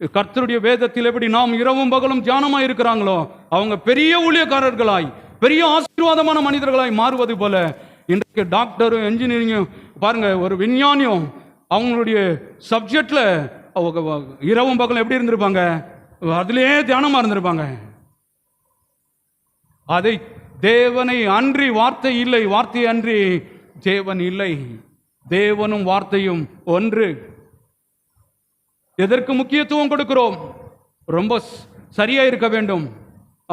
கர்த்தருடைய வேதத்தில் எப்படி நாம் இரவும் பகலும் தியானமாய் இருக்கிறாங்களோ அவங்க பெரிய ஊழியக்காரர்களாய் பெரிய ஆசீர்வாதமான மனிதர்களாய் மாறுவது போல இன்றைக்கு டாக்டரும் என்ஜினியரிங்கும் பாருங்க, ஒரு விஞ்ஞானியும் அவங்களுடைய சப்ஜெக்ட்ல இரவும் பகலும் எப்படி இருந்திருப்பாங்க, அதிலே தியானமா இருந்திருப்பாங்க. அதை தேவனை அன்றி வார்த்தை இல்லை, வார்த்தை அன்றி தேவன் இல்லை. தேவனும் வார்த்தையும் ஒன்று. எதற்கு முக்கியத்துவம் கொடுக்கிறோம்? ரொம்ப சரியா இருக்க வேண்டும்.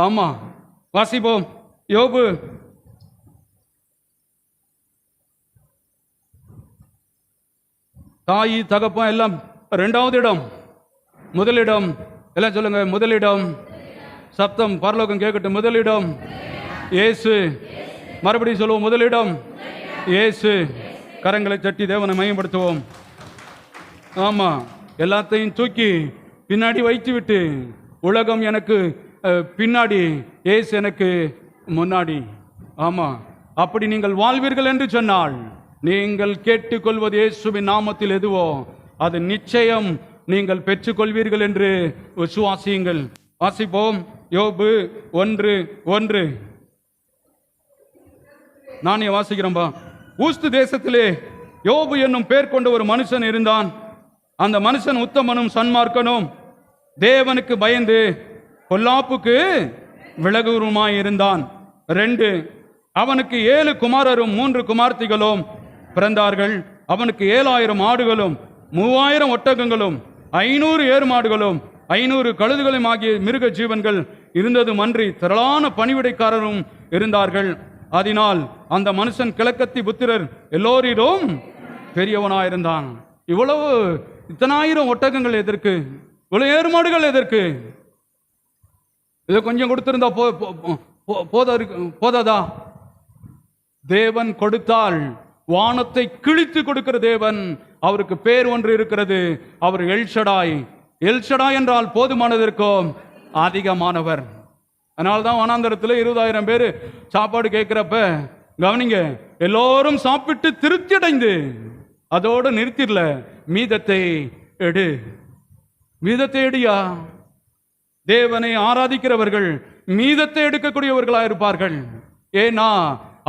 ஆமா, வாசிப்போம். யோபு தாய் தகப்பன் எல்லாம் இரண்டாவது இடம், முதலிடம் எல்லாம் சொல்லுங்க. முதலிடம், சப்தம் பரலோகம் கேட்கட்டும். முதலிடம் இயேசு. மறுபடியும் சொல்லுவோம், முதலிடம் இயேசு. கரங்களை தட்டி தேவனை மையப்படுத்துவோம். ஆமா, எல்லாத்தையும் தூக்கி பின்னாடி வைத்து விட்டு உலகம் எனக்கு பின்னாடி, இயேசு எனக்கு முன்னாடி. ஆமா, அப்படி நீங்கள் வாழ்வீர்கள் என்று சொன்னால் நீங்கள் கேட்டுக்கொள்வது இயேசுவின் நாமத்தில் எதுவோ அது நிச்சயம் நீங்கள் பெற்றுக்கொள்வீர்கள் என்று விசுவாசியுங்கள். வாசிப்போம். யோபு 1:1. நானே வாசிக்கிறேன்பா. ஊஸ்து தேசத்திலே யோபு என்னும் பேர் கொண்ட ஒரு மனுஷன் இருந்தான். அந்த மனுஷன் உத்தமனும் சன்மார்க்கனும் தேவனுக்கு பயந்து பொல்லாப்புக்கு விலகுமாய் இருந்தான். 2, அவனுக்கு 7 குமாரரும் 3 குமார்த்திகளும் பிறந்தார்கள். அவனுக்கு 7000 ஆடுகளும் 3000 ஒட்டகங்களும் 500 ஏறு மாடுகளும் 500 கழுதுகளும் ஆகிய மிருக ஜீவன்கள் இருந்ததும் அன்றி திரளான பணிவிடைக்காரரும் இருந்தார்கள். அதனால் அந்த மனுஷன் கிழக்கத்தி புத்திரர் எல்லோரிலும் பெரியவனாயிருந்தான். இவ்வளவு இத்தனாயிரம் ஒட்டகங்கள் எதற்கு? இவ்வளவு ஏறு மாடுகள் எதற்கு? இதை கொஞ்சம் கொடுத்திருந்தா போதாதா? தேவன் கொடுத்தால் வானத்தை கிழித்து கொடுக்கிற தேவன். அவருக்கு பேர் ஒன்று இருக்கிறது, அவர் எல்ஷடாய். எல்ஷடாய் என்றால் போதுமானதற்கும் அதிகமானவர். அதனால்தான் வனாந்தரத்தில் 20,000 பேர் சாப்பாடு கேட்கிறப்ப கவனிங்க, எல்லோரும் சாப்பிட்டு திருப்தி அடைந்து அதோடு நிறுத்திடல, மீதத்தை எடு, மீதத்தை எடுயா. தேவனை ஆராதிக்கிறவர்கள் மீதத்தை எடுக்கக்கூடியவர்களாக இருப்பார்கள். ஏன்னா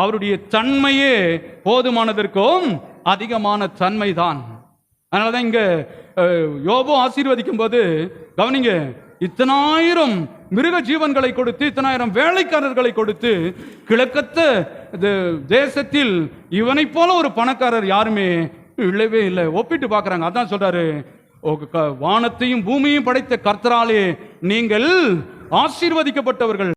அவருடைய தன்மையே போதுமானதற்கும் அதிகமான தன்மைதான். அதனாலதான் இங்க யோபு ஆசீர்வதிக்கும் போது கவனிங்க, இத்தனாயிரம் மிருக ஜீவன்களை கொடுத்து, இத்தனாயிரம் வேலைக்காரர்களை கொடுத்து, கிழக்கத்த தேசத்தில் இவனை போல ஒரு பணக்காரர் யாருமே இல்லவே இல்லை. ஒப்பிட்டு பார்க்கறாங்க. அதான் சொல்றாரு, வானத்தையும் பூமியையும் படைத்த கர்த்தராலே நீங்கள் ஆசீர்வதிக்கப்பட்டவர்கள்.